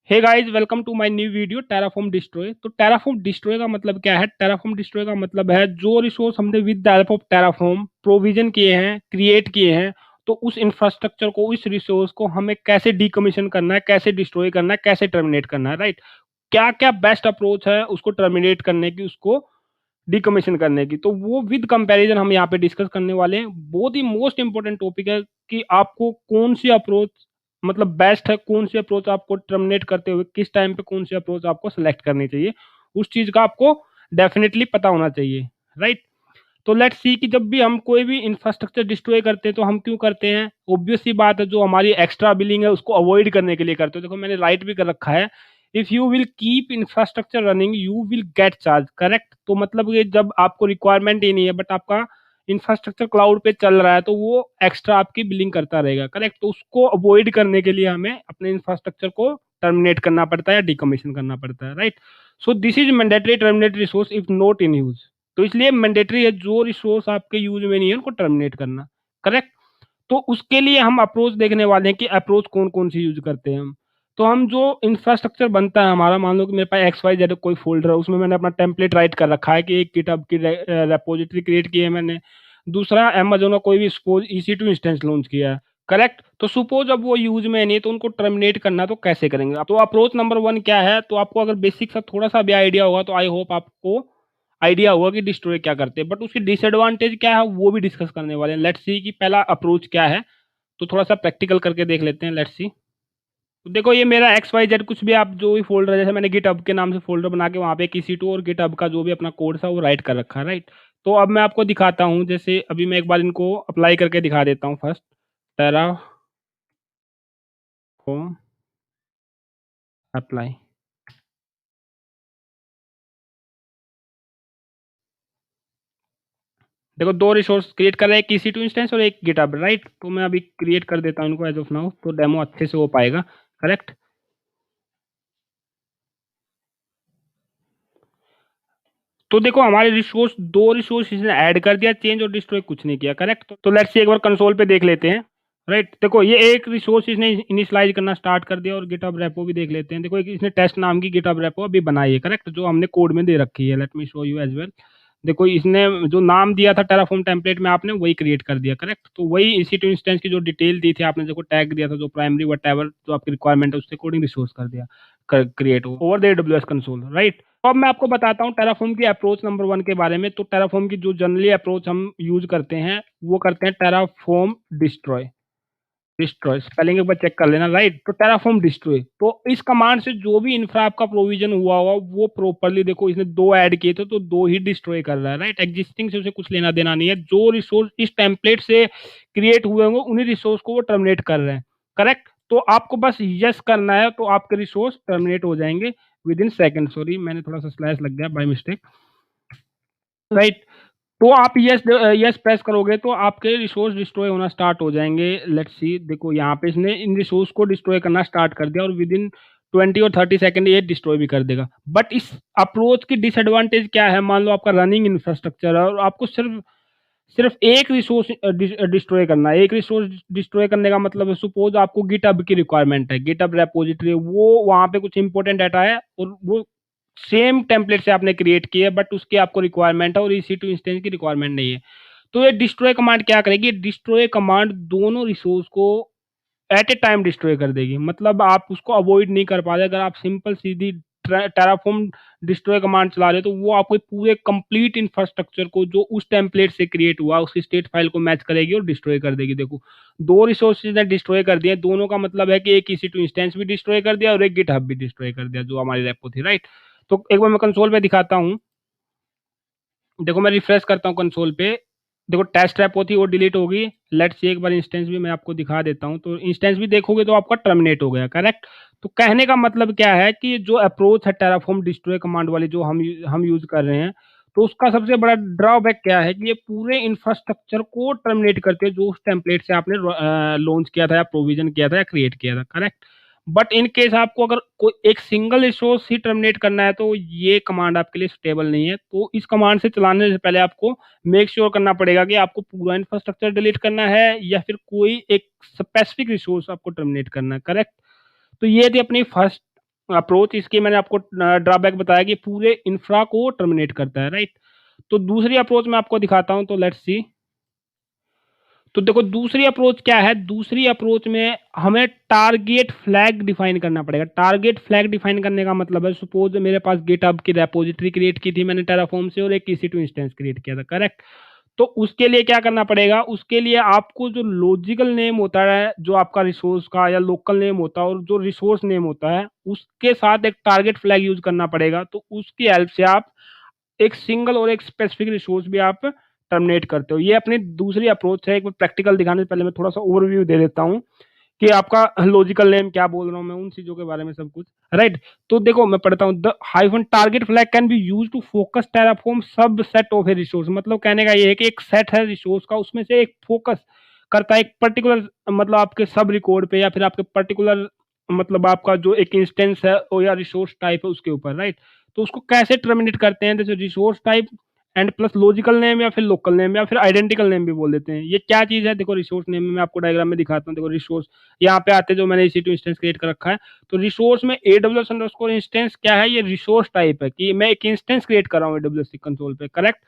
Hey guys, welcome to my new video Terraform destroy. तो Terraform destroy का मतलब क्या है? टेराफॉर्म डिस्ट्रॉय का मतलब है जो रिसोर्स हमने with the help of Terraform provision किए हैं, क्रिएट किए हैं, तो उस इंफ्रास्ट्रक्चर को, उस रिसोर्स को हमें कैसे डीकमीशन करना है, कैसे डिस्ट्रॉय करना है, कैसे टर्मिनेट करना है, राइट? क्या क्या बेस्ट अप्रोच है उसको टर्मिनेट करने की, उसको डीकमीशन करने की, तो वो विद कंपैरिजन हम यहाँ पे डिस्कस करने वाले हैं। बहुत ही मोस्ट इंपॉर्टेंट टॉपिक है कि आपको कौन सी अप्रोच मतलब बेस्ट है, कौन सी अप्रोच आपको टर्मिनेट करते हुए किस टाइम पे कौन सी अप्रोच आपको सेलेक्ट करनी चाहिए, उस चीज का आपको डेफिनेटली पता होना चाहिए, राइट? तो लेट्स सी कि जब भी हम कोई भी इंफ्रास्ट्रक्चर डिस्ट्रॉय करते हैं तो हम क्यों करते हैं? ऑब्वियस सी बात है, जो हमारी एक्स्ट्रा बिलिंग है उसको अवॉइड करने के लिए करते हो। देखो मैंने राइट भी कर रखा है, if you will keep infrastructure running you will get charge, correct? तो मतलब ये जब आपको रिक्वायरमेंट ही नहीं है बट आपका इंफ्रास्ट्रक्चर क्लाउड पे चल रहा है तो वो एक्स्ट्रा आपकी बिलिंग करता रहेगा, करेक्ट? तो उसको अवॉइड करने के लिए हमें अपने इंफ्रास्ट्रक्चर को टर्मिनेट करना पड़ता है या डिकमीशन करना पड़ता है, right? So this is mandatory terminate resource if not in use. तो इसलिए मैंडेटरी है जो रिसोर्स आपके यूज में नहीं है उनको टर्मिनेट करना, करेक्ट? तो उसके लिए हम अप्रोच देखने वाले हैं कि अप्रोच कौन कौन सी यूज करते हैं हम। तो हम जो इंफ्रास्ट्रक्चर बनता है हमारा, मान लो कि मेरे पास एक्स वाई जेड कोई फोल्डर है, उसमें मैंने अपना टेम्पलेट राइट कर रखा है कि एक गिटहब की रेपोजिटरी क्रिएट की है मैंने। दूसरा, अमेजोन का कोई भी सपोज EC2 इंस्टेंस लॉन्च किया है, करेक्ट? तो सपोज अब वो यूज में नहीं है तो उनको टर्मिनेट करना तो कैसे करेंगे? तो अप्रोच नंबर वन क्या है? तो आपको अगर बेसिक सा थोड़ा सा भी आइडिया होगा तो आई होप आपको आइडिया होगा कि डिस्ट्रॉय क्या करते हैं, बट उसकी डिसएडवांटेज क्या है वो भी डिस्कस करने वाले हैं। लेट्स सी कि पहला अप्रोच क्या है, तो थोड़ा सा प्रैक्टिकल करके देख लेते हैं। Let's see. तो देखो ये मेरा एक्स वाई जेड कुछ भी आप जो भी फोल्डर है, जैसे मैंने गिटहब के नाम से फोल्डर बना के वहाँ पे EC2 और गिटहब का जो भी अपना कोड था वो राइट कर रखा है, राइट? तो अब मैं आपको दिखाता हूँ, जैसे अभी मैं एक बार इनको अप्लाई करके दिखा देता हूँ फर्स्ट। Terraform apply. देखो दो रिसोर्स क्रिएट कर रहे हैं, एक EC2 इंस्टेंस और एक गिटहब, राइट? तो मैं अभी क्रिएट कर देता हूँ इनको एज ऑफ नाउ, तो डेमो अच्छे से हो पाएगा, करेक्ट? तो देखो हमारे रिसोर्स, दो रिसोर्स इसने ऐड कर दिया, चेंज और डिस्ट्रॉय कुछ नहीं किया, करेक्ट? तो लेट्स से एक बार कंसोल पे देख लेते हैं, राइट? देखो ये एक रिसोर्स इसने इनिशियलाइज करना स्टार्ट कर दिया, और गिटहब रेपो भी देख लेते हैं। देखो एक इसने टेस्ट नाम की गिटहब रेपो अभी बनाई है, करेक्ट? जो हमने कोड में दे रखी है। Let me show you as well. देखो इसने जो नाम दिया था टेराफॉर्म टेम्पलेट में, आपने वही क्रिएट कर दिया, करेक्ट? तो वही EC2 इंस्टेंस की जो डिटेल दी थी आपने, देखो टैग दिया था जो प्राइमरी वट एवर जो आपकी रिक्वायरमेंट है उसके अकॉर्डिंग रिसोर्स कर दिया, create over the AWS console, right? अब मैं आपको बताता हूँ टेराफॉर्म की अप्रोच नंबर वन के बारे में। तो टेराफॉर्म की जो जनरली अप्रोच हम यूज करते हैं वो करते हैं टेराफॉर्म डिस्ट्रॉय। डिस्ट्रॉय स्पेलिंग एक बार चेक कर लेना, राइट? तो टेराफॉर्म डिस्ट्रॉय, तो इस कमांड से जो भी इंफ्रा आपका प्रोविजन हुआ होगा वो प्रॉपर्ली, देखो इसने दो ऐड किए थे तो दो ही डिस्ट्रॉय कर रहा है, राइट? एग्जिस्टिंग से उसे कुछ लेना देना नहीं है। जो रिसोर्स इस टेम्पलेट से क्रिएट हुए होंगे उन्हीं रिसोर्स को वो टर्मिनेट कर रहे हैं, करेक्ट? तो आपको बस यस करना है तो आपके रिसोर्स टर्मिनेट हो जाएंगे विद इन सेकेंड। सॉरी मैंने थोड़ा सा स्लैश लग गया बाय मिस्टेक, राइट? तो आप यस यस प्रेस करोगे तो आपके रिसोर्स डिस्ट्रॉय होना स्टार्ट हो जाएंगे। लेट्स सी, देखो यहाँ पे इसने इन रिसोर्स को डिस्ट्रॉय करना स्टार्ट कर दिया और विद इन 20 और 30 सेकंड ये डिस्ट्रॉय भी कर देगा। बट इस अप्रोच की डिसएडवांटेज क्या है? मान लो आपका रनिंग इंफ्रास्ट्रक्चर है और आपको सिर्फ सिर्फ एक रिसोर्स डिस्ट्रॉय करना है। एक रिसोर्स डिस्ट्रॉय करने का मतलब है, सपोज आपको गिटहब की रिक्वायरमेंट है, गिटहब रेपोजिटरी, वो वहाँ पे कुछ इंपॉर्टेंट डाटा है और वो सेम टेम्पलेट से आपने क्रिएट की है बट उसकी आपको रिक्वायरमेंट है और EC2 इंस्टेंस की रिक्वायरमेंट नहीं है। तो ये डिस्ट्रॉय कमांड क्या करेगी? डिस्ट्रॉय कमांड दोनों रिसोर्स को एट ए टाइम डिस्ट्रॉय कर देगी। मतलब आप उसको अवॉइड नहीं कर पा रहे। अगर आप सिंपल सीधी टेराफॉर्म डिस्ट्रॉय कमांड चला रहे हो तो वो आपको पूरे कंप्लीट इंफ्रास्ट्रक्चर को जो उस टेम्पलेट से क्रिएट हुआ उसकी स्टेट फाइल को मैच करेगी और डिस्ट्रॉय कर देगी। देखो दो रिसोर्सेज ने डिस्ट्रॉय कर दिए, दोनों का मतलब है कि एक EC2 इंस्टेंस भी डिस्ट्रॉय कर दिया और एक गिटहब भी डिस्ट्रॉय कर दिया जो हमारी रेपो थी, राइट? तो एक बार मैं कंसोल पे दिखाता हूँ। देखो मैं रिफ्रेश करता हूँ कंसोल पे, देखो टेस्ट रेपो थी वो डिलीट होगी। लेट्स सी, एक बार इंस्टेंस भी मैं आपको दिखा देता हूँ। तो इंस्टेंस भी देखोगे तो आपका टर्मिनेट हो गया, करेक्ट? तो कहने का मतलब क्या है कि जो अप्रोच है टेराफॉर्म डिस्ट्रॉय कमांड वाली जो हम यूज कर रहे हैं, तो उसका सबसे बड़ा ड्रॉबैक क्या है कि ये पूरे इंफ्रास्ट्रक्चर को टर्मिनेट करते हैं जो उस टेम्पलेट से आपने लॉन्च किया था या प्रोविजन किया था या क्रिएट किया था, करेक्ट? बट इन केस आपको अगर कोई एक सिंगल रिसोर्स ही टर्मिनेट करना है तो ये कमांड आपके लिए सुटेबल नहीं है। तो इस कमांड से चलाने से पहले आपको मेक श्योर करना पड़ेगा कि आपको पूरा इंफ्रास्ट्रक्चर डिलीट करना है या फिर कोई एक स्पेसिफिक रिसोर्स आपको टर्मिनेट करना है, करेक्ट? तो ये थी अपनी फर्स्ट अप्रोच इसकी मैंने आपको ड्रॉबैक बताया कि पूरे इंफ्रा को टर्मिनेट करता है, राइट। तो दूसरी अप्रोच मैं आपको दिखाता हूं, तो लेट्स सी। तो देखो दूसरी अप्रोच क्या है, दूसरी अप्रोच में हमें टारगेट फ्लैग डिफाइन करना पड़ेगा। टारगेट फ्लैग डिफाइन करने का मतलब है, सपोज मेरे पास गिटहब की रेपोजिटरी क्रिएट की थी मैंने टेराफॉर्म से और एक EC2 इंस्टेंस क्रिएट किया था, करेक्ट। तो उसके लिए क्या करना पड़ेगा, उसके लिए आपको जो लॉजिकल नेम होता है जो आपका रिसोर्स का या लोकल नेम होता है और जो रिसोर्स नेम होता है उसके साथ एक टारगेट फ्लैग यूज करना पड़ेगा। तो उसकी हेल्प से आप एक सिंगल और एक स्पेसिफिक रिसोर्स भी आप टर्मिनेट करते हो। ये अपनी दूसरी अप्रोच है। एक प्रैक्टिकल दिखाने से पहले मैं थोड़ा सा ओवरव्यू दे देता हूँ कि आपका लॉजिकल नेम क्या बोल रहा हूँ मैं, उन चीजों के बारे में सब कुछ, राइट। तो देखो मैं पढ़ता हूँ, the hyphen target flag can be use to focus Terraform subset of a resource. मतलब कहने का ये है कि एक सेट है रिसोर्स का, उसमें से एक फोकस करता है एक पर्टिकुलर, मतलब आपके सब रिकॉर्ड पे या फिर आपके पर्टिकुलर, मतलब आपका जो एक इंस्टेंस है या रिसोर्स टाइप है उसके ऊपर, राइट। तो उसको कैसे टर्मिनेट करते हैं, जैसे resource type and plus logical name या फिर लोकल नेम या फिर आइडेंटिकल नेम भी बोल देते हैं। ये क्या चीज है, देखो रिसोर्स नेम में मैं आपको डायग्राम में दिखाता हूँ। देखो रिसोर्स यहाँ पे आते जो मैंने EC2 इंस्टेंस क्रिएट कर रखा है। तो रिसोर्स में AWS अंडरस्कोर इंस्टेंस क्या है, ये रिसोर्स टाइप है कि मैं एक इंस्टेंस क्रिएट कर रहा हूँ AWS कंसोल पे, करेक्ट।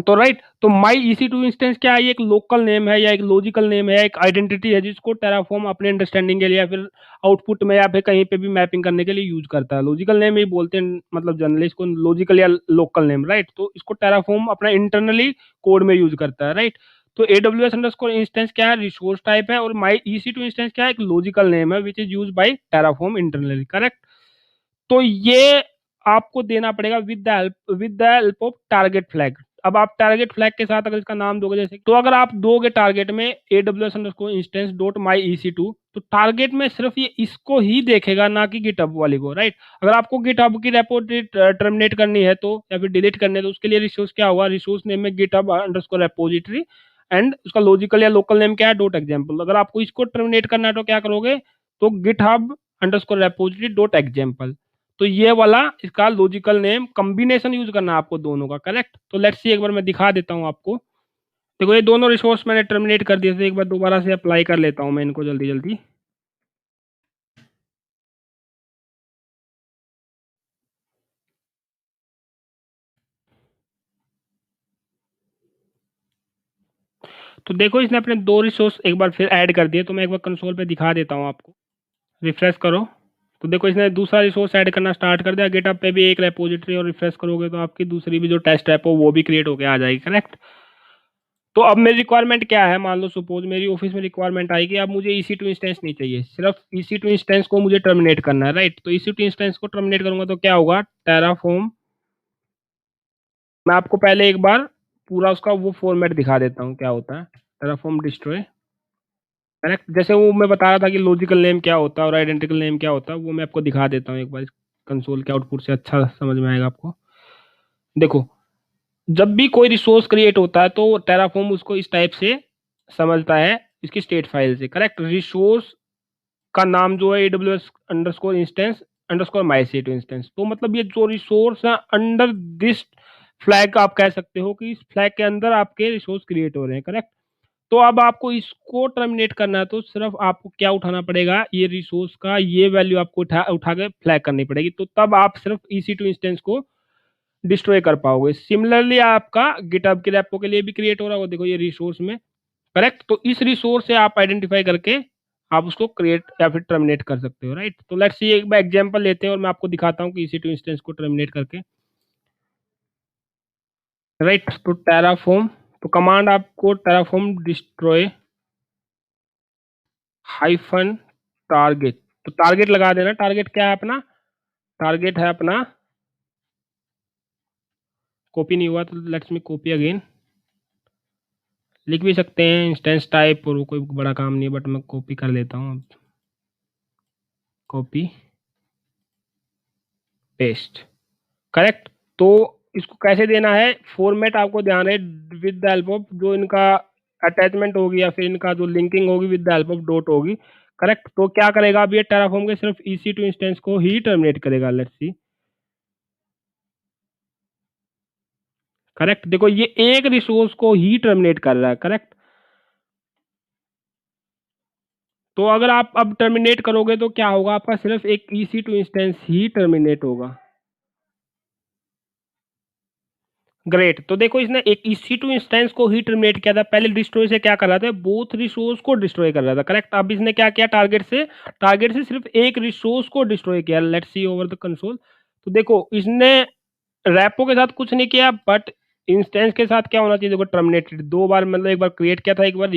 तो राइट, तो माई EC2 इंस्टेंस क्या है, ये एक लोकल नेम है या एक लॉजिकल नेम है, एक आइडेंटिटी है जिसको टेराफॉर्म अपने अंडरस्टैंडिंग के लिए या फिर आउटपुट में या फिर कहीं पे भी मैपिंग करने के लिए यूज करता है। लॉजिकल नेम ही बोलते हैं, मतलब जनरली इसको लॉजिकल या लोकल नेम, राइट। तो इसको टेराफॉर्म अपना इंटरनली कोड में यूज करता है, राइट। तो AWS अंडरस्कोर इंस्टेंस क्या है, रिसोर्स टाइप है, और माई EC2 इंस्टेंस क्या है, एक लॉजिकल नेम है which is use by Terraform internally, correct. तो ये आपको देना पड़ेगा with the help of target flag. अब आप टारगेट फ्लैग के साथ अगर इसका नाम दोगे, जैसे तो अगर आप दोगे टारगेट में AWS अंडरस्कोर इंस्टेंस डॉट माई EC2, तो टारगेट में सिर्फ ये इसको ही देखेगा, ना कि गिटहब वाली को, राइट। अगर आपको गिटहब की रेपोजिटरी टर्मिनेट करनी है तो या फिर डिलीट करनी है तो उसके लिए रिसोर्स क्या होगा, रिसोर्स नेम में गिटहब अंडरस्कोर रेपोजिटरी एंड उसका लॉजिकल या लोकल नेम क्या है, डॉट एग्जाम्पल। अगर आपको इसको टर्मिनेट करना है तो क्या करोगे, तो GitHub underscore repository dot example. तो ये वाला इसका लॉजिकल नेम कॉम्बिनेशन यूज करना है आपको दोनों का, करेक्ट। तो लेट्स सी, एक बार मैं दिखा देता हूँ आपको। देखो ये दोनों रिसोर्स मैंने टर्मिनेट कर दिए थे, एक बार दोबारा से अप्लाई कर लेता हूँ मैं इनको जल्दी जल्दी। तो देखो इसने अपने दो रिसोर्स एक बार फिर ऐड कर दिए। तो मैं एक बार कंसोल पे दिखा देता हूँ आपको, रिफ्रेश करो। तो देखो इसने दूसरा रिसोर्स ऐड करना स्टार्ट कर दिया। गिटहब पे भी एक रेपोजिटरी, और रिफ्रेश करोगे तो आपकी दूसरी भी जो टेस्ट ऐप हो वो भी क्रिएट होकर आ जाएगी, करेक्ट। तो अब मेरी रिक्वायरमेंट क्या है, मान लो सपोज मेरी ऑफिस में रिक्वायरमेंट आई कि अब मुझे EC2 इंस्टेंस नहीं चाहिए, सिर्फ EC2 इंस्टेंस को मुझे टर्मिनेट करना है, राइट। तो EC2 इंस्टेंस को टर्मिनेट करूंगा तो क्या होगा, टेराफॉर्म, मैं आपको पहले एक बार पूरा उसका वो फॉर्मेट दिखा देता हूँ क्या होता है, टेराफॉर्म डिस्ट्रॉय, करेक्ट। जैसे वो मैं बता रहा था कि लॉजिकल नेम क्या होता है और आइडेंटिकल नेम क्या होता है, वो मैं आपको दिखा देता हूँ एक बार कंसोल के आउटपुट से, अच्छा समझ में आएगा आपको। देखो जब भी कोई रिसोर्स क्रिएट होता है तो टेराफॉर्म उसको इस टाइप से समझता है, इसकी स्टेट फाइल से, करेक्ट। रिसोर्स का नाम जो है AWS अंडरस्कोर इंस्टेंस अंडरस्कोर माई EC2 इंस्टेंस। तो मतलब ये जो रिसोर्स है अंडर दिस फ्लैग, आप कह सकते हो कि इस फ्लैग के अंदर आपके रिसोर्स क्रिएट हो रहे हैं, करेक्ट। तो अब आपको इसको टर्मिनेट करना है तो सिर्फ आपको क्या उठाना पड़ेगा, ये रिसोर्स का ये वैल्यू आपको उठा के फ्लैग करनी पड़ेगी। तो तब आप सिर्फ EC2 इंस्टेंस को डिस्ट्रॉय कर पाओगे। सिमिलरली आपका गिटहब के रेपो के लिए भी क्रिएट हो रहा होगा, देखो ये रिसोर्स में, करेक्ट। तो इस रिसोर्स से आप आइडेंटिफाई करके आप उसको क्रिएट या फिर टर्मिनेट कर सकते हो, राइट। तो लेट्स सी, एक बार एग्जांपल लेते हैं और मैं आपको दिखाता हूँ कि EC2 इंस्टेंस को टर्मिनेट करके, राइट। तो टेराफॉर्म, तो कमांड आपको टेराफॉर्म डिस्ट्रॉय हाइफन टारगेट, तो टारगेट लगा देना। टारगेट क्या है अपना, टारगेट है अपना, कॉपी नहीं हुआ तो लेट्स मी कॉपी अगेन, लिख भी सकते हैं इंस्टेंस टाइप, और वो कोई बड़ा काम नहीं है, बट मैं कॉपी कर लेता हूँ, कॉपी पेस्ट, करेक्ट। तो इसको कैसे देना है, फॉर्मेट आपको ध्यान है, विद द हेल्प ऑफ जो इनका अटैचमेंट होगी या फिर इनका जो लिंकिंग होगी with the help of dot होगी, करेक्ट। तो क्या करेगा, अब ये टेराफॉर्म के सिर्फ EC2 इंस्टेंस को ही टर्मिनेट करेगा, लेट्स सी, करेक्ट। देखो ये एक रिसोर्स को ही टर्मिनेट कर रहा है, करेक्ट। तो अगर आप अब टर्मिनेट करोगे तो क्या होगा, आपका सिर्फ एक EC2 इंस्टेंस ही टर्मिनेट होगा। ग्रेट। तो देखो इसने एक EC2 इंस्टेंस को ही टर्मिनेट किया था, पहले डिस्ट्रॉय से क्या कर रहा था, बोथ रिसोर्स को डिस्ट्रॉय कर रहा था, करेक्ट। अब इसने क्या किया, टारगेट से सिर्फ एक रिसोर्स को डिस्ट्रॉय किया। Let's see over the console. तो देखो इसने रैपो के साथ कुछ नहीं किया, बट इंस्टेंस के साथ क्या होना चाहिए, देखो टर्मिनेटेड, दो बार, मतलब एक बार क्रिएट किया था, एक बार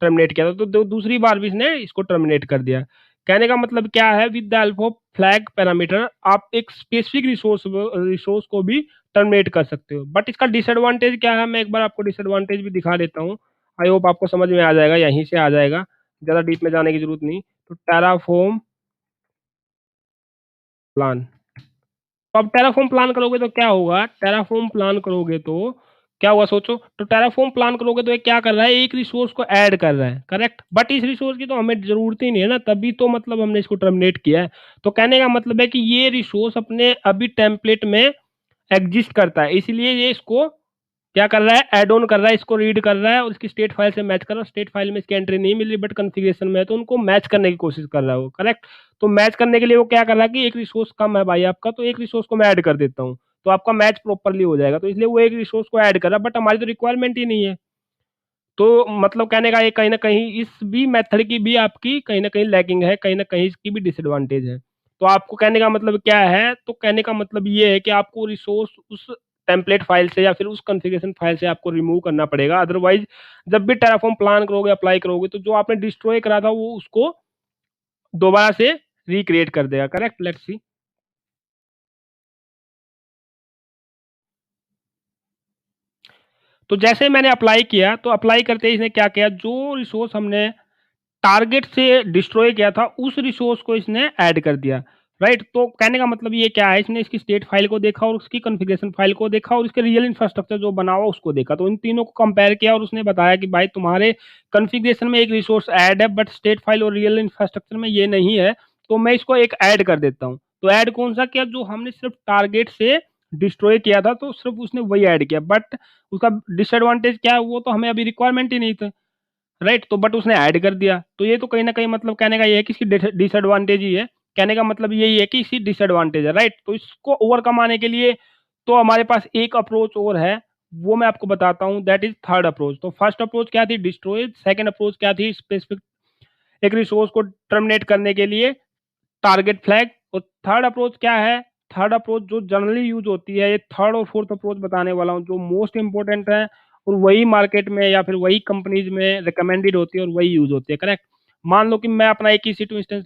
टर्मिनेट किया था, तो दूसरी बार भी इसने इसको टर्मिनेट कर दिया। कहने का मतलब क्या है, with the help of flag parameter आप एक स्पेसिफिक रिसोर्स को भी टर्मिनेट कर सकते हो। बट इसका डिसएडवांटेज क्या है, मैं एक बार आपको डिसएडवांटेज भी दिखा देता हूँ। आई होप आपको समझ में आ जाएगा, यहीं से आ जाएगा, ज़्यादा डीप में जाने की जरूरत नहीं। तो टेराफॉर्म प्लान, तो अब टेराफॉर्म प्लान करोगे तो क्या होगा, टेराफॉर्म प्लान करोगे तो क्या होगा सोचो। तो टेराफॉर्म प्लान करोगे तो ये क्या कर रहा है, एक रिसोर्स को ऐड कर रहा है, करेक्ट। बट इस रिसोर्स की तो हमें जरूरत ही नहीं है ना, तभी तो मतलब हमने इसको टर्मिनेट किया है। तो कहने का मतलब है कि ये रिसोर्स अपने अभी टेम्पलेट में एग्जिस्ट करता है, इसलिए ये इसको क्या कर रहा है, ऐड ऑन कर रहा है, इसको रीड कर रहा है और इसकी स्टेट फाइल से मैच कर रहा है। स्टेट फाइल में इसकी एंट्री नहीं मिल रही, बट कॉन्फ़िगरेशन में है, तो उनको मैच करने की कोशिश कर रहा है वो, करेक्ट। तो मैच करने के लिए वो क्या कर रहा है कि एक रिसोर्स कम है भाई आपका, तो एक रिसोर्स को मैं ऐड कर देता हूँ, तो आपका मैच प्रॉपरली हो जाएगा। तो इसलिए वो एक रिसोर्स को ऐड कर रहा है, बट हमारी तो रिक्वायरमेंट ही नहीं है। तो मतलब कहने का ये कहीं न कहीं इस भी मेथड की भी आपकी कहीं न कहीं लैकिंग है, कहीं न कहीं इसकी भी डिसएडवांटेज है। तो आपको कहने का मतलब क्या है? तो कहने का मतलब ये है कि आपको रिसोर्स उस टेम्पलेट फाइल से या फिर उस कॉन्फ़िगरेशन फाइल से आपको रिमूव करना पड़ेगा। अदरवाइज़ जब भी टेराफॉर्म प्लान करोगे, अप्लाई करोगे, तो जो आपने डिस्ट्रॉय करा था वो उसको दोबारा से रिक्रिएट कर देगा। करेक्ट? Let's see. तो जैसे मैंने अप्लाई किया, तो अप्लाई करते ही इसने क्या किया, जो रिसोर्स हमने टारगेट से डिस्ट्रॉय किया था, उस रिसोर्स को इसने ऐड कर दिया, राइट। तो कहने का मतलब ये क्या है, इसने इसकी स्टेट फाइल को देखा और उसकी कॉन्फ़िगरेशन फाइल को देखा और इसके रियल इंफ्रास्ट्रक्चर जो बना हुआ उसको देखा, तो इन तीनों को कंपेयर किया और उसने बताया कि भाई तुम्हारे कॉन्फ़िगरेशन में एक रिसोर्स ऐड है, बट स्टेट फाइल और रियल इंफ्रास्ट्रक्चर में ये नहीं है, तो मैं इसको एक ऐड कर देता हूँ। तो ऐड कौन सा किया, जो हमने सिर्फ टारगेट से डिस्ट्रॉय किया था, तो सिर्फ उसने वही ऐड किया, बट उसका डिसएडवांटेज क्या है, वो तो हमें अभी रिक्वायरमेंट ही नहीं था, राइट। तो बट उसने ऐड कर दिया, तो ये तो कहीं न कहीं मतलब कहने का ये है कि इसकी डिसएडवांटेज ही है। कहने का मतलब यही है कि इसकी डिसएडवांटेज है, राइट। तो इसको ओवरकम आने के लिए तो हमारे पास एक अप्रोच और है, वो मैं आपको बताता हूँ, दैट इज़ थर्ड अप्रोच। तो फर्स्ट अप्रोच क्या थी, डिस्ट्रॉय, सेकंड अप्रोच क्या थी, स्पेसिफिक एक रिसोर्स को टर्मिनेट करने के लिए टारगेट फ्लैग। और थर्ड अप्रोच क्या है, थर्ड अप्रोच जो जनरली यूज होती है, ये थर्ड और फोर्थ अप्रोच बताने वाला हूँ, जो मोस्ट इंपॉर्टेंट है और वही मार्केट में या फिर वही कंपनीज में रिकमेंडेड होती है और वही यूज होती है, करेक्ट। मान लो कि मैं अपना एक EC2 इंस्टेंस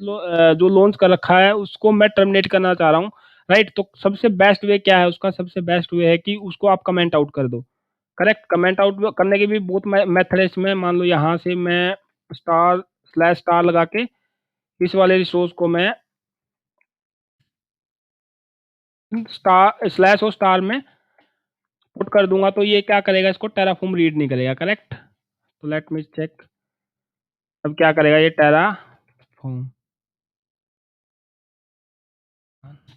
जो लॉन्च कर रखा है उसको मैं टर्मिनेट करना चाह रहा हूँ, राइट। तो सबसे बेस्ट वे क्या है, उसका सबसे बेस्ट वे है कि उसको आप कमेंट आउट कर दो, करेक्ट। कमेंट आउट करने के भी बहुत मेथड है इसमें। मान लो यहाँ से मैं स्टार स्लैश स्टार लगा के इस वाले रिसोर्स को मैं स्टार स्लैश और स्टार में पुट कर दूंगा, तो ये क्या करेगा, इसको टेराफॉर्म रीड नहीं करेगा, करेक्ट। तो लेट मी चेक, अब क्या करेगा ये टेराफॉर्म।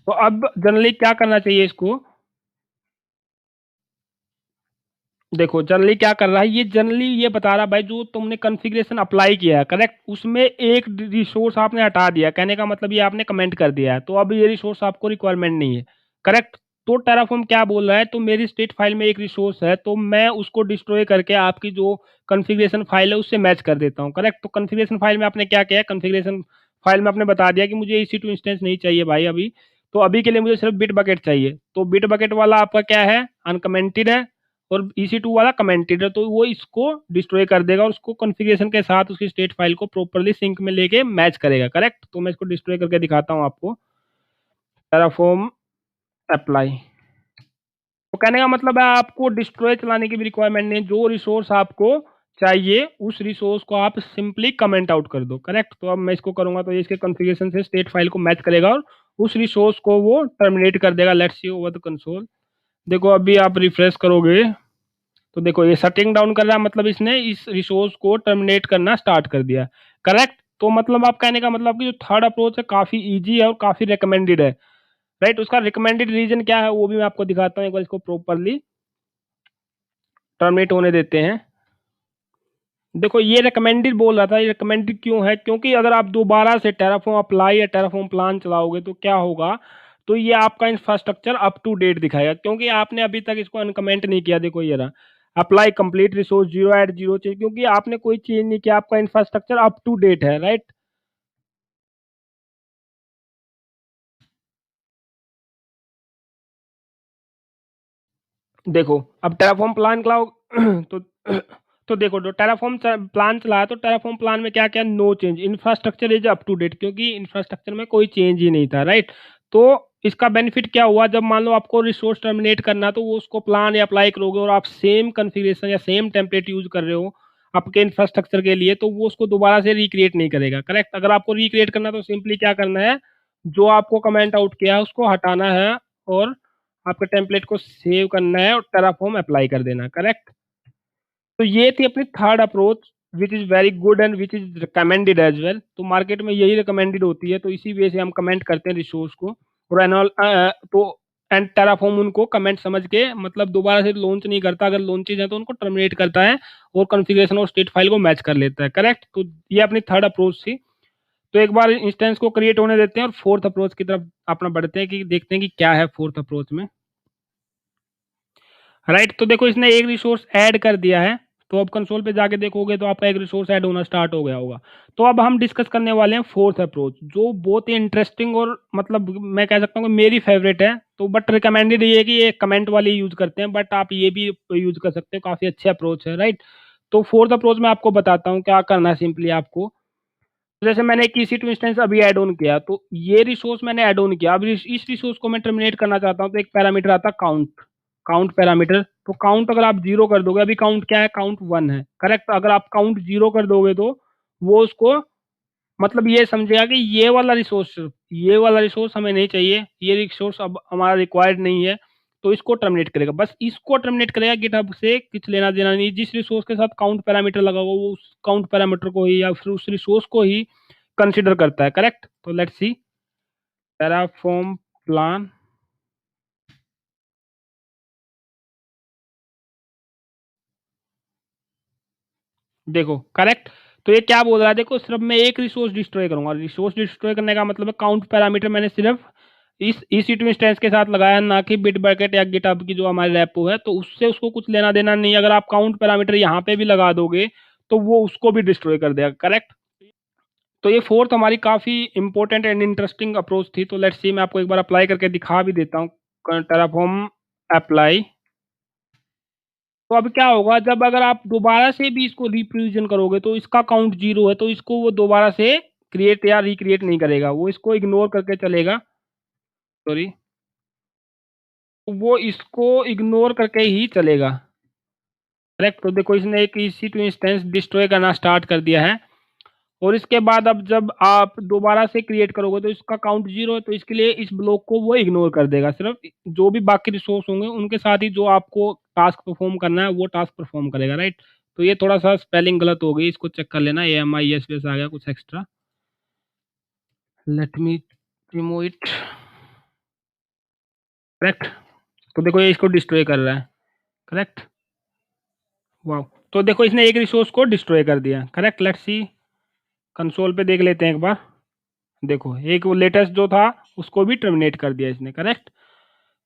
तो अब जनरली क्या करना चाहिए इसको, देखो जनरली क्या कर रहा है, ये जनरली ये बता रहा है भाई जो तुमने कॉन्फ़िगरेशन अप्लाई किया है, करेक्ट, उसमें एक रिसोर्स आपने हटा दिया, कहने का मतलब ये आपने कमेंट कर दिया है, तो अब ये रिसोर्स आपको रिक्वायरमेंट नहीं है, करेक्ट। तो टेराफॉर्म क्या बोल रहा है, तो मेरी स्टेट फाइल में एक रिसोर्स है, तो मैं उसको डिस्ट्रॉय करके आपकी जो कॉन्फ़िगरेशन फाइल है उससे मैच कर देता हूँ, करेक्ट। तो कॉन्फ़िगरेशन फाइल में आपने क्या किया है, कॉन्फ़िगरेशन फाइल में आपने बता दिया कि मुझे EC2 इंस्टेंस नहीं चाहिए भाई अभी, तो अभी के लिए मुझे सिर्फ बिट बकेट चाहिए। तो बिट बकेट वाला आपका क्या है, अनकमेंटेड है, और EC2 वाला कमेंटेड है, तो वो इसको डिस्ट्रॉय कर देगा और उसको कॉन्फ़िगरेशन के साथ उसकी स्टेट फाइल को प्रॉपर्ली सिंक में लेके मैच करेगा, करेक्ट। तो मैं इसको डिस्ट्रॉय करके दिखाता हूँ आपको, टेराफॉर्म अप्लाई। तो कहने का मतलब है आपको डिस्ट्रॉय चलाने की भी रिक्वायरमेंट नहीं है, जो रिसोर्स आपको चाहिए उस रिसोर्स को आप सिंपली कमेंट आउट कर दो, करेक्ट। तो अब मैं इसको करूंगा तो ये इसके कॉन्फ़िगरेशन से स्टेट फाइल को मैच करेगा और उस रिसोर्स को वो टर्मिनेट कर देगा। Let's see over the console. देखो अभी आप रिफ्रेश करोगे तो देखो ये शटिंग डाउन कर रहा है, मतलब इसने इस रिसोर्स को टर्मिनेट करना स्टार्ट कर दिया, करेक्ट। तो मतलब आप कहने का मतलब कि जो थर्ड अप्रोच है काफी इजी है और काफी रिकमेंडेड है, राइट। उसका रिकमेंडेड रीजन क्या है वो भी मैं आपको दिखाता हूँ, एक बार इसको प्रॉपरली टर्मिनेट होने देते हैं। देखो ये रिकमेंडेड बोल रहा था, ये रिकमेंडेड क्यों है, क्योंकि अगर आप दोबारा से टेराफॉर्म अप्लाई या टेराफॉर्म प्लान चलाओगे तो क्या होगा, तो ये आपका इंफ्रास्ट्रक्चर अप टू डेट दिखाएगा, क्योंकि आपने अभी तक इसको अनकमेंट नहीं किया। देखो ये रहा, apply complete resource zero at zero change, क्योंकि आपने कोई चेंज नहीं किया, आपका इंफ्रास्ट्रक्चर अप टू डेट है, राइट। देखो अब टेराफॉर्म प्लान चलाओ तो तो देखो जो टेराफॉर्म प्लान चलाया, तो टेराफॉर्म प्लान में क्या क्या, no change, infrastructure is up to date, क्योंकि इंफ्रास्ट्रक्चर में कोई चेंज ही नहीं था, राइट। तो इसका बेनिफिट क्या हुआ, जब मान लो आपको रिसोर्स टर्मिनेट करना, तो वो उसको प्लान या अप्लाई करोगे और आप सेम कॉन्फ़िगरेशन या सेम टेम्पलेट यूज कर रहे हो आपके इंफ्रास्ट्रक्चर के लिए, तो वो उसको दोबारा से रिक्रिएट नहीं करेगा, करेक्ट। अगर आपको रिक्रिएट करना तो सिंपली क्या करना है, जो आपको कमेंट आउट किया है उसको हटाना है और आपके टेम्पलेट को सेव करना है और टेराफॉर्म अप्लाई कर देना, करेक्ट। तो ये थी अपनी third approach, which is very good and which is recommended as well. तो मार्केट में यही रिकमेंडेड होती है, तो इसी वजह से हम कमेंट करते हैं रिसोर्स को, और एनऑल तो एंड टेराफॉर्म उनको कमेंट समझ के मतलब दोबारा से लॉन्च नहीं करता, अगर लॉन्चेज है तो उनको टर्मिनेट करता है और कॉन्फ़िगरेशन और स्टेट फाइल को मैच कर लेता है, करेक्ट। तो ये अपनी थर्ड अप्रोच थी। तो एक बार इंस्टेंस को क्रिएट होने देते हैं और फोर्थ अप्रोच की तरफ अपना बढ़ते हैं, कि देखते हैं कि क्या है फोर्थ अप्रोच में, राइट। तो देखो इसने एक रिसोर्स ऐड कर दिया है, तो अब कंसोल पे जाके देखोगे तो आपका एक रिसोर्स ऐड होना स्टार्ट हो गया होगा। तो अब हम डिस्कस करने वाले हैं फोर्थ अप्रोच, जो बहुत ही इंटरेस्टिंग और मतलब मैं कह सकता हूँ कि मेरी फेवरेट है। तो बट रिकमेंडेड ये है कि ये कमेंट वाली यूज करते हैं, बट आप ये भी यूज कर सकते हो, काफी अच्छे अप्रोच है, राइट। तो फोर्थ अप्रोच में आपको बताता हूँ क्या करना है। सिंपली आपको, जैसे मैंने एक EC2 इंस्टेंस अभी ऐड ऑन किया, तो ये रिसोर्स मैंने ऐड ऑन किया, अब इस रिसोर्स को मैं टर्मिनेट करना चाहता हूँ, तो एक पैरामीटर आता है काउंट, काउंट पैरामीटर। तो काउंट अगर आप जीरो कर दोगे, अभी काउंट क्या है, काउंट 1 है, करेक्ट। अगर आप काउंट जीरो कर दोगे तो वो उसको मतलब ये समझेगा कि ये वाला रिसोर्स हमें नहीं चाहिए, ये रिसोर्स अब हमारा रिक्वायर्ड नहीं है, तो इसको टर्मिनेट करेगा। बस इसको टर्मिनेट करेगा, गिटहब से कुछ लेना देना नहीं। जिस रिसोर्स के साथ काउंट पैरामीटर लगा होगा वो उस काउंट पैरामीटर को ही या फिर उस रिसोर्स को ही कंसीडर करता है, करेक्ट। तो लेट्स सी टेराफॉर्म प्लान। देखो करेक्ट। तो ये क्या बोल रहा है, देखो सिर्फ मैं एक रिसोर्स डिस्ट्रॉय करूंगा। रिसोर्स डिस्ट्रॉय करने का मतलब है काउंट पैरामीटर मैंने सिर्फ इस EC2 इंस्टेंस के साथ लगाया, ना कि बिट बकेट या गिटहब की जो हमारी रेपो है, तो उससे उसको कुछ लेना देना नहीं। अगर आप काउंट पैरामीटर यहाँ पे भी लगा दोगे तो वो उसको भी डिस्ट्रॉय कर देगा, करेक्ट। तो ये फोर्थ हमारी काफी इंपॉर्टेंट एंड इंटरेस्टिंग अप्रोच थी। तो लेट्स सी मैं आपको एक बार अप्लाई करके दिखा भी देता हूँ। Terraform apply. तो अब क्या होगा, जब अगर आप दोबारा से भी इसको रिप्रोविजन करोगे तो इसका काउंट जीरो है, तो इसको वो दोबारा से क्रिएट या रिक्रिएट नहीं करेगा, वो इसको इग्नोर करके चलेगा। सॉरी, वो इसको इग्नोर करके ही चलेगा, करेक्ट। तो देखो इसने एक EC2 इंस्टेंस डिस्ट्रॉय करना स्टार्ट कर दिया है, और इसके बाद अब जब आप दोबारा से क्रिएट करोगे तो इसका काउंट जीरो है, तो इसके लिए इस ब्लॉक को वो इग्नोर कर देगा। सिर्फ जो भी बाकी रिसोर्स होंगे उनके साथ ही जो आपको टास्क परफॉर्म करना है वो टास्क परफॉर्म करेगा, राइट। तो ये थोड़ा सा स्पेलिंग गलत हो गई, इसको चेक कर लेना, AMISS आ गया कुछ extra. Let me remove it, correct. तो देखो ये इसको डिस्ट्रॉय कर रहा है, करेक्ट। वाह। तो देखो इसने एक रिसोर्स को डिस्ट्रॉय कर दिया, करेक्ट। लेट्स सी कंसोल पे देख लेते हैं एक बार। देखो एक वो लेटेस्ट जो था उसको भी टर्मिनेट कर दिया इसने, करेक्ट।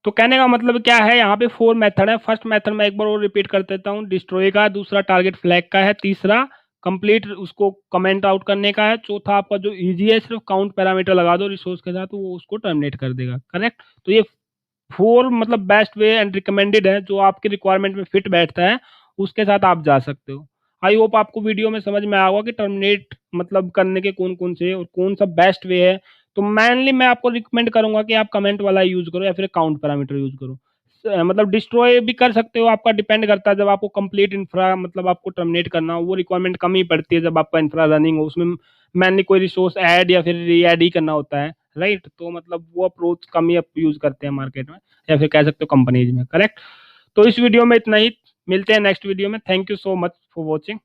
तो कहने का मतलब क्या है, यहाँ पे 4 मेथड है। फर्स्ट मेथड मैं एक बार और रिपीट कर देता हूँ, डिस्ट्रॉय का। दूसरा टारगेट फ्लैग का है। तीसरा कंप्लीट उसको कमेंट आउट करने का है। चौथा आपका जो इजी है, सिर्फ काउंट पैरामीटर लगा दो रिसोर्स के साथ, वो उसको टर्मिनेट कर देगा, करेक्ट। तो ये 4 मतलब बेस्ट वे एंड रिकमेंडेड है, जो आपके रिक्वायरमेंट में फिट बैठता है उसके साथ आप जा सकते हो। आई होप आपको वीडियो में समझ में आया होगा कि टर्मिनेट मतलब करने के कौन कौन से और कौन सा बेस्ट वे है। तो मेनली मैं आपको रिकमेंड करूंगा कि आप कमेंट वाला यूज करो या फिर काउंट पैरामीटर यूज करो। मतलब डिस्ट्रॉय भी कर सकते हो, आपका डिपेंड करता है। जब आपको कंप्लीट इंफ्रा मतलब आपको टर्मिनेट करना हो, वो रिक्वायरमेंट कम ही पड़ती है जब आपका इंफ्रा रनिंग हो, उसमें मेनली कोई रिसोर्स ऐड या फिर री ऐड ही करना होता है, राइट। तो मतलब वो अप्रोच कम ही यूज करते हैं मार्केट में या फिर कह सकते हो कंपनीज में, करेक्ट। तो इस वीडियो में इतना ही, मिलते हैं नेक्स्ट वीडियो में। Thank you so much for watching.